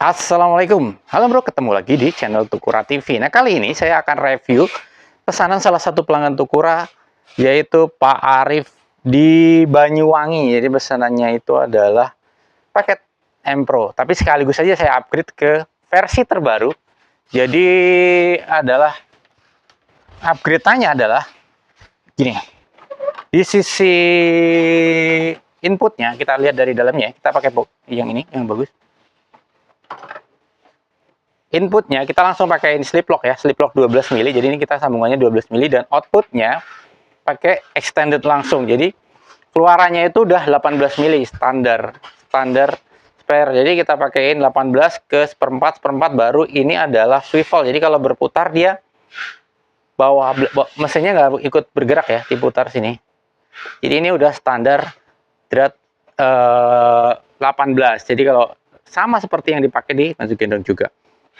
Assalamualaikum, halo bro, ketemu lagi di channel Tukura TV. Nah, kali ini saya akan review pesanan salah satu pelanggan Tukura, yaitu Pak Arif di Banyuwangi. Jadi pesanannya itu adalah paket M Pro, tapi sekaligus saja saya upgrade ke versi terbaru. Jadi adalah upgrade-nya adalah gini. Di sisi inputnya, kita lihat dari dalamnya, kita pakai yang ini, yang bagus. Inputnya kita langsung pakai slip lock ya, slip lock 12 mili. Jadi ini kita sambungannya 12 mili dan outputnya pakai extended langsung. Jadi keluarannya itu udah 18 mili standar spare. Jadi kita pakaiin 18 ke seperempat baru ini adalah swivel. Jadi kalau berputar dia bawah mesinnya nggak ikut bergerak ya, diputar sini. Jadi ini udah standar drat 18. Jadi kalau sama seperti yang dipakai di Mazu Gendong juga.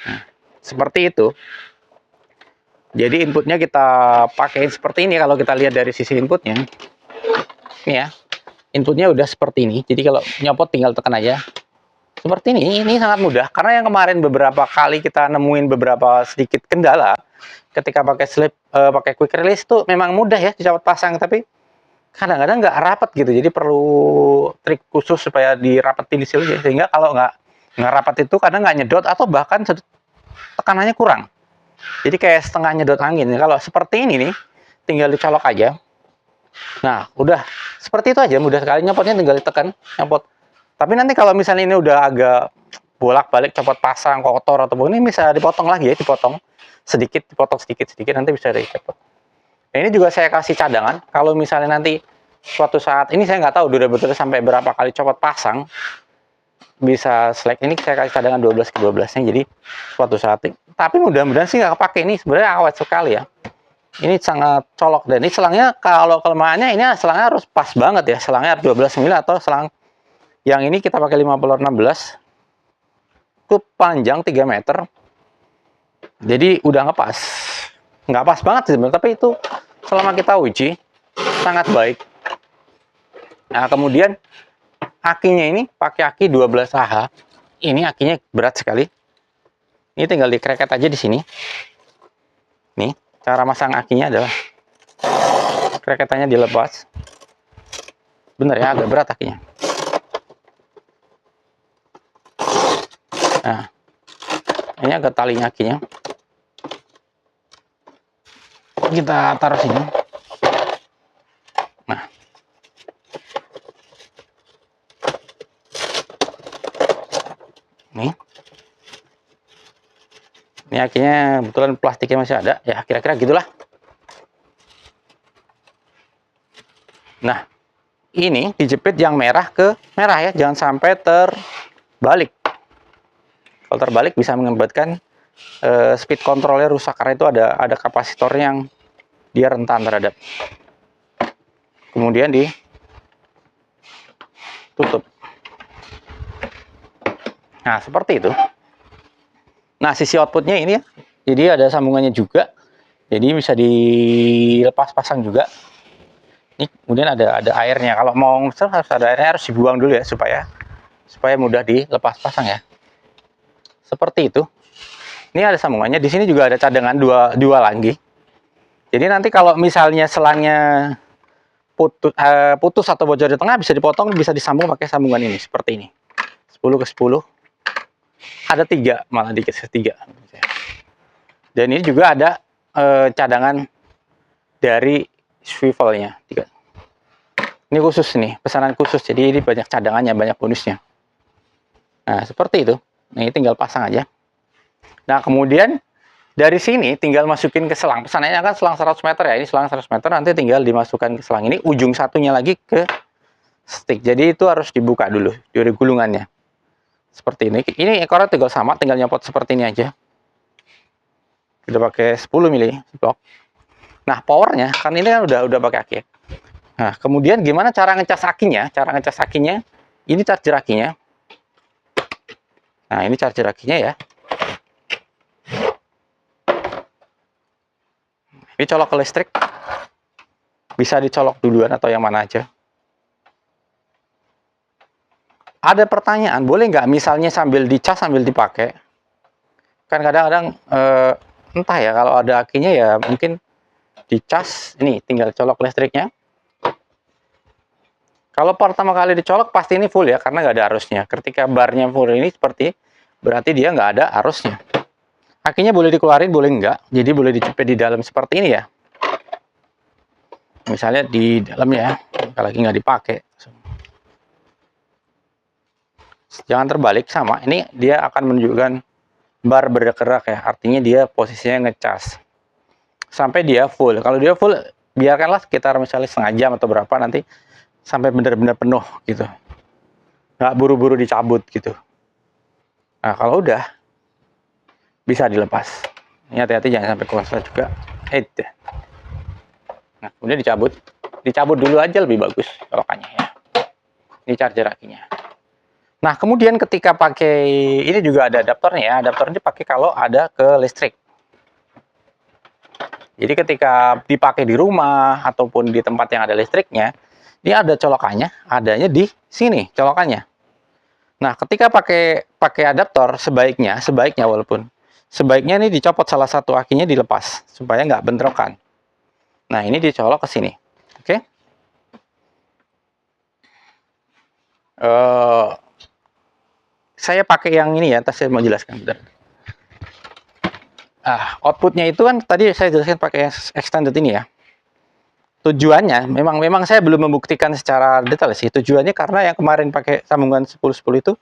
Nah, seperti itu. Jadi inputnya kita pakai seperti ini. Kalau kita lihat dari sisi inputnya, ini ya, inputnya udah seperti ini. Jadi kalau nyopot tinggal tekan aja. Seperti ini sangat mudah. Karena yang kemarin beberapa kali kita nemuin beberapa sedikit kendala ketika pakai pakai quick release itu memang mudah ya dicopot pasang, tapi kadang-kadang nggak rapat gitu. Jadi perlu trik khusus supaya dirapetin di sini, sehingga kalau nggak rapat itu kadang nggak nyedot atau bahkan tekanannya kurang. Jadi kayak setengah nyedot angin. Kalau seperti ini nih, tinggal dicolok aja. Nah, udah seperti itu aja, mudah sekali nyopotnya, tinggal ditekan, nyopot. Tapi nanti kalau misalnya ini udah agak bolak-balik copot pasang, kotor atau ini bisa dipotong lagi ya, dipotong sedikit, nanti bisa dicopot. Nah, ini juga saya kasih cadangan. Kalau misalnya nanti suatu saat ini saya nggak tahu betul-betul sampai berapa kali copot pasang, bisa select ini saya kasih cadangan 12 ke 12 nya. Jadi suatu saat, tapi mudah-mudahan sih nggak kepake. Ini sebenarnya awet sekali ya, ini sangat colok. Dan ini selangnya, kalau kelemahannya ini selangnya harus pas banget ya, selangnya 12 mili atau selang yang ini kita pakai 50/16 itu panjang 3 meter. Jadi udah nggak pas banget sih sebenarnya, tapi itu selama kita uji sangat baik. Nah, kemudian akinya ini pakai aki 12 Ah. Ini akinya berat sekali. Ini tinggal dikreket aja di sini. Nih, cara masang akinya adalah kreketannya dilepas. Bener ya, agak berat akinya. Nah, ini agak talinya akinya. Kita taruh sini. Nah, nih. Ini akhirnya kebetulan plastiknya masih ada, ya kira-kira gitulah. Nah, ini dijepit yang merah ke merah ya, jangan sampai terbalik. Kalau terbalik bisa mengakibatkan speed controlnya rusak, karena itu ada kapasitor yang dia rentan terhadap. Kemudian ditutup. Nah, seperti itu. Nah, sisi outputnya ini ya, jadi ada sambungannya juga, jadi bisa dilepas pasang juga. Ini kemudian ada airnya. Kalau mau harus ada airnya, harus dibuang dulu ya, supaya mudah dilepas pasang ya. Seperti itu. Ini ada sambungannya. Di sini juga ada cadangan dua lagi. Jadi nanti kalau misalnya selangnya putus atau bocor di tengah, bisa dipotong, bisa disambung pakai sambungan ini seperti ini. 10 ke 10. Ada 3, malah dikit 3. Dan ini juga ada cadangan dari swivelnya 3. Ini khusus nih, pesanan khusus. Jadi ini banyak cadangannya, banyak bonusnya. Nah, seperti itu. Nah, ini tinggal pasang aja. Nah, kemudian dari sini tinggal masukin ke selang. Pesanannya kan selang 100 meter ya. Ini selang 100 meter, nanti tinggal dimasukkan ke selang ini. Ujung satunya lagi ke stick. Jadi itu harus dibuka dulu dari gulungannya. Seperti ini. Ini ekornya tinggal sama, tinggal nyopot seperti ini aja. Kita pakai 10 mili blok. Nah, powernya kan ini kan udah pakai aki. Nah, kemudian gimana cara ngecas akinya? Cara ngecas akinya, ini charger akinya. Nah, ini charger akinya ya. Ini colok ke listrik. Bisa dicolok duluan atau yang mana aja. ada pertanyaan, boleh nggak misalnya sambil dicas sambil dipakai? Kan kadang-kadang entah ya, kalau ada akinya ya mungkin dicas, ini tinggal colok listriknya. Kalau pertama kali dicolok pasti ini full ya, karena nggak ada arusnya. Ketika barnya full ini seperti, berarti dia nggak ada arusnya. Akinya boleh dikeluarin, boleh nggak. Jadi boleh dicepet di dalam seperti ini ya. Misalnya di dalam ya, kalau lagi nggak dipakai. Jangan terbalik, sama. Ini dia akan menunjukkan bar bergerak ya, artinya dia posisinya ngecas sampai dia full. Kalau dia full, biarkanlah sekitar misalnya setengah jam atau berapa, nanti sampai benar-benar penuh gitu, nggak buru-buru dicabut gitu. Nah kalau udah, bisa dilepas. Ini hati-hati jangan sampai kuasa juga. Nah kemudian dicabut dulu aja, lebih bagus colokannya ya. Ini charger akinya. Nah kemudian ketika pakai ini juga ada adaptornya ya. Adaptornya dipakai kalau ada ke listrik. Jadi ketika dipakai di rumah ataupun di tempat yang ada listriknya, ini ada colokannya, adanya di sini colokannya. Nah, ketika pakai adaptor, sebaiknya walaupun sebaiknya ini dicopot salah satu akinya, dilepas supaya nggak bentrokan. Nah, ini dicolok ke sini. Oke. Saya pakai yang ini ya, saya mau jelaskan bentar. Outputnya itu kan tadi saya jelaskan pakai extended ini ya. Tujuannya memang saya belum membuktikan secara detail sih. Tujuannya karena yang kemarin pakai sambungan 10-10 itu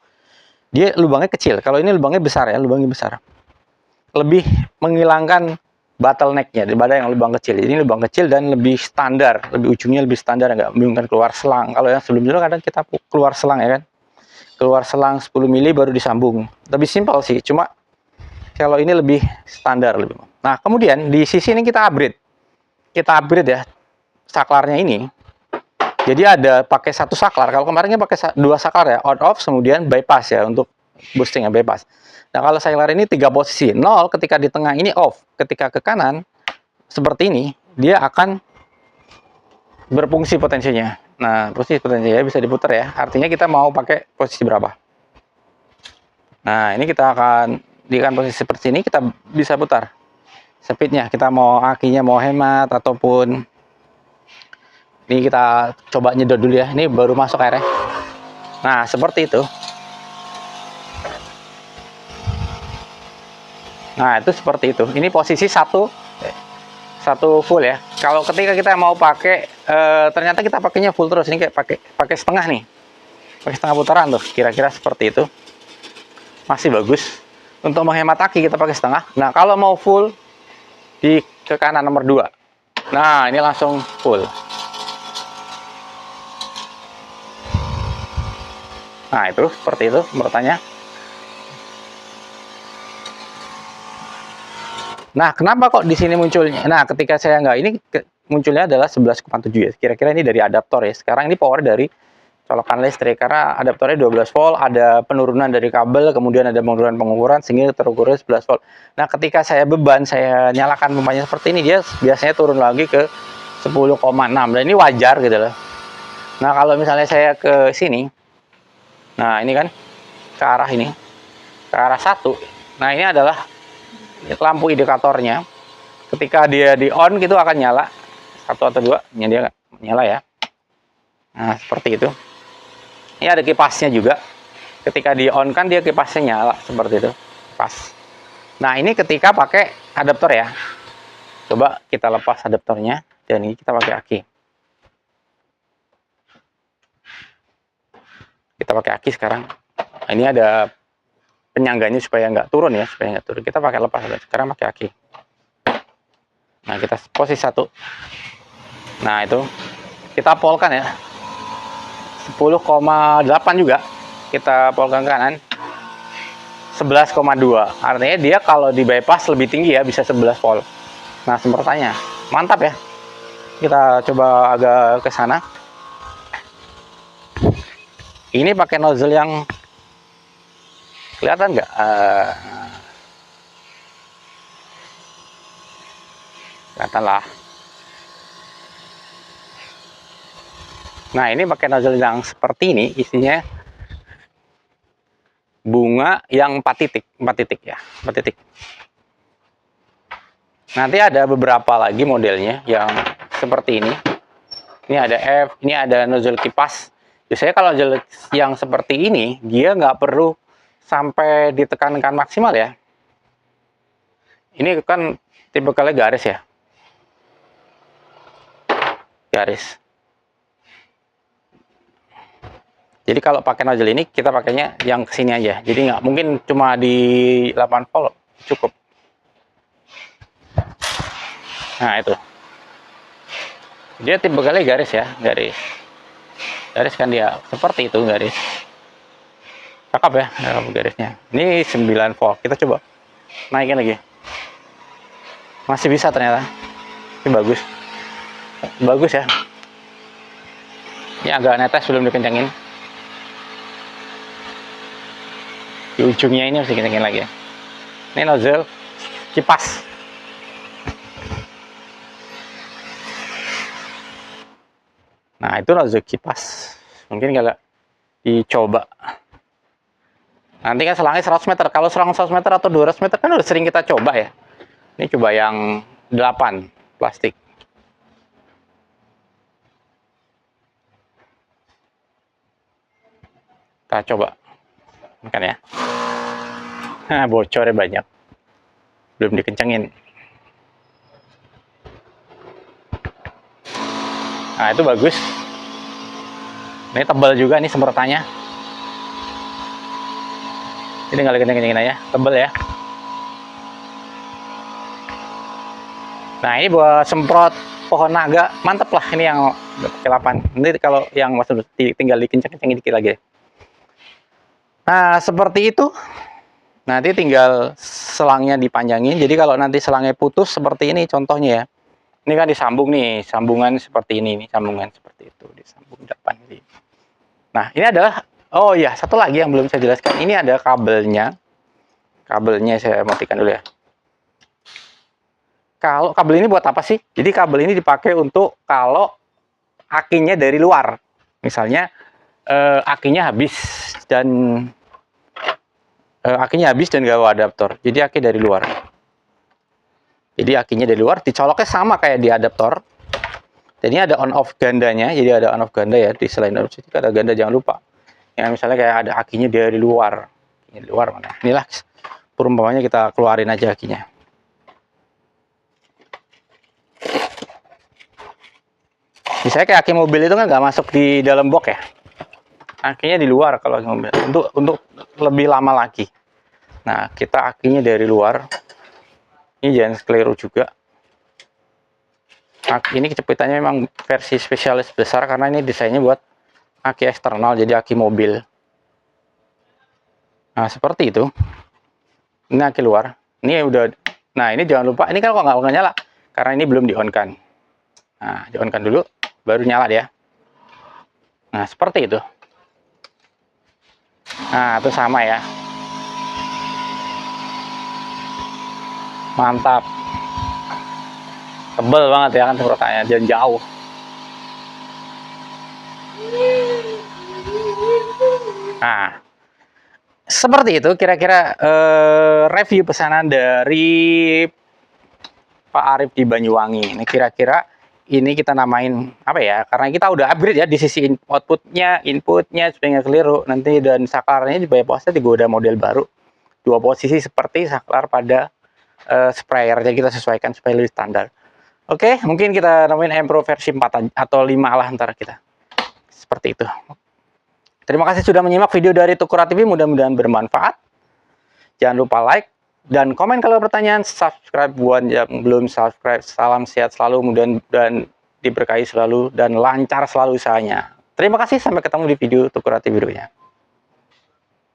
dia lubangnya kecil. Kalau ini lubangnya besar ya, lubangnya besar. Lebih menghilangkan bottleneck-nya daripada yang lubang kecil. Ini lubang kecil dan lebih standar, lebih ujungnya lebih standar, nggak membingungkan keluar selang. Kalau yang sebelumnya kadang kita keluar selang ya kan. Keluar selang 10 mili baru disambung. Lebih simpel sih, cuma kalau ini lebih standar lebih. Nah, kemudian di sisi ini kita upgrade. Kita upgrade ya saklarnya ini. Jadi ada pakai satu saklar. Kalau kemarinnya pakai dua saklar ya, on off, kemudian bypass ya untuk boosting ya, bypass. Nah kalau saklar ini 3 posisi, 0 ketika di tengah ini off, ketika ke kanan seperti ini dia akan berfungsi potensinya. Nah posisi potensinya bisa diputar ya, artinya kita mau pakai posisi berapa. Nah ini kita akan dikan posisi seperti ini, kita bisa putar speednya, kita mau akinya mau hemat ataupun ini kita coba nyedot dulu ya. Ini baru masuk airnya. Nah, seperti itu. Nah, itu seperti itu. Ini posisi satu full ya. Kalau ketika kita mau pakai ternyata kita pakainya full terus, ini kayak pakai setengah nih. Pakai setengah putaran tuh. Kira-kira seperti itu. Masih bagus. Untuk menghemat aki kita pakai setengah. Nah, kalau mau full di ke kanan nomor 2. Nah, ini langsung full. Nah, itu seperti itu menurutnya. Nah, kenapa kok di sini munculnya? Nah, ketika saya nggak ini munculnya adalah 11,7 ya. Kira-kira ini dari adaptor ya. Sekarang ini power dari colokan listrik karena adaptornya 12 volt, ada penurunan dari kabel, kemudian ada penurunan pengukuran sehingga terukurnya 11 volt. Nah, ketika saya beban, saya nyalakan pompanya seperti ini, dia biasanya turun lagi ke 10,6. Dan ini wajar gitu loh. Nah, kalau misalnya saya ke sini, nah ini kan ke arah ini, ke arah 1. Nah, ini adalah lampu indikatornya. Ketika dia di on gitu akan nyala 1 atau 2, dia nyala ya. Nah, seperti itu. Ini ada kipasnya juga. Ketika di on kan dia kipasnya nyala seperti itu. Pas. Nah, ini ketika pakai adaptor ya. Coba kita lepas adaptornya dan ini kita pakai aki. Kita pakai aki sekarang. Nah, ini ada penyangganya supaya nggak turun ya, supaya nggak turun. Kita pakai lepas. Sekarang pakai aki. Nah, kita posisi 1. Nah, itu kita polkan ya. 10,8 juga. Kita polkan kanan. 11,2. Artinya dia kalau di bypass lebih tinggi ya, bisa 11 volt. Nah, sepertinya mantap ya. Kita coba agak ke sana. Ini pakai nozzle yang kelihatan nggak? Kelihatan lah. Nah, ini pakai nozzle yang seperti ini, isinya bunga yang 4 titik, 4 titik ya, 4 titik. Nanti ada beberapa lagi modelnya yang seperti ini. Ini ada F, ini ada nozzle kipas. Biasanya kalau nozzle yang seperti ini, dia nggak perlu sampai ditekankan maksimal ya. Ini kan tipe kali garis ya, garis. Jadi kalau pakai nozzle ini, kita pakainya yang kesini aja. Jadi nggak mungkin cuma di 8 volt cukup. Nah itu, dia tipe kali garis ya, garis. Garis kan dia seperti itu garis. Cakep ya, garisnya. Ini 9 volt. Kita coba naikin lagi. Masih bisa ternyata. Ini bagus. Bagus ya. Ini agak netes belum dikencangin. Di ujungnya ini harus dikencangin lagi ya. Ini nozzle kipas. Nah, itu nozzle kipas. Mungkin kalau dicoba. Nanti kan selangnya 100 meter. Kalau selang 100 meter atau 200 meter kan udah sering kita coba ya. Ini coba yang 8 plastik. Kita coba. Kan ya. Nah, bocornya banyak. Belum dikencengin. Nah, itu bagus. Ini tebal juga nih semprotannya. Ini tinggal dikencengin aja. Tebal ya. Nah, ini buat semprot pohon naga. Mantep lah ini yang pakai 8. Nanti kalau yang masih tinggal dikenceng-kencengin dikit lagi. Nah, seperti itu. Nanti tinggal selangnya dipanjangin. Jadi kalau nanti selangnya putus seperti ini contohnya ya. Ini kan disambung nih, sambungan seperti ini, sambungan seperti itu, disambung depan ini. Nah, ini adalah, oh ya, satu lagi yang belum saya jelaskan. Ini ada kabelnya. Kabelnya saya matikan dulu ya. Kalau kabel ini buat apa sih? Jadi kabel ini dipakai untuk kalau akinya dari luar. Misalnya akinya habis dan gak bawa adaptor. Jadi aki dari luar. Jadi akinya dari luar, dicoloknya sama kayak di adaptor. Dan ini ada on off gandanya, jadi ada on off ganda ya. Di selain on off itu ada ganda, jangan lupa. Ya misalnya kayak ada akinya dari luar. Ini luar mana? Inilah perumpamannya, kita keluarin aja akinya. Misalnya kayak aki mobil itu kan nggak masuk di dalam box ya. Akinya di luar kalau aki mobil. Untuk lebih lama lagi. Nah, kita akinya dari luar. Ini jangan keliru juga. Ini kecepitannya memang versi spesialis besar karena ini desainnya buat aki eksternal, jadi aki mobil. Nah, seperti itu. Ini aki luar. Ini udah. Nah, ini jangan lupa. Ini kan kok nggak nyala karena ini belum di-on-kan. Nah, di-on-kan dulu, baru nyala dia. Nah, seperti itu. Nah, itu sama ya. Mantap. Tebel banget ya kan semprotannya, dan jauh. Nah, seperti itu kira-kira review pesanan dari Pak Arif di Banyuwangi. Ini kira-kira ini kita namain apa ya? Karena kita udah upgrade ya di sisi outputnya, inputnya supaya nggak keliru. Nanti dan saklarnya di bypassnya juga udah model baru. 2 posisi seperti saklar pada sprayer, jadi kita sesuaikan supaya lebih standar. Oke, mungkin kita namain Empro versi 4 atau 5 lah ntar kita. Seperti itu. Terima kasih sudah menyimak video dari Tukura TV, mudah-mudahan bermanfaat. Jangan lupa like dan komen kalau pertanyaan, subscribe buat yang belum subscribe. Salam sehat selalu, mudah-mudahan diberkahi selalu dan lancar selalu usahanya. Terima kasih, sampai ketemu di video Tukura TV berikutnya.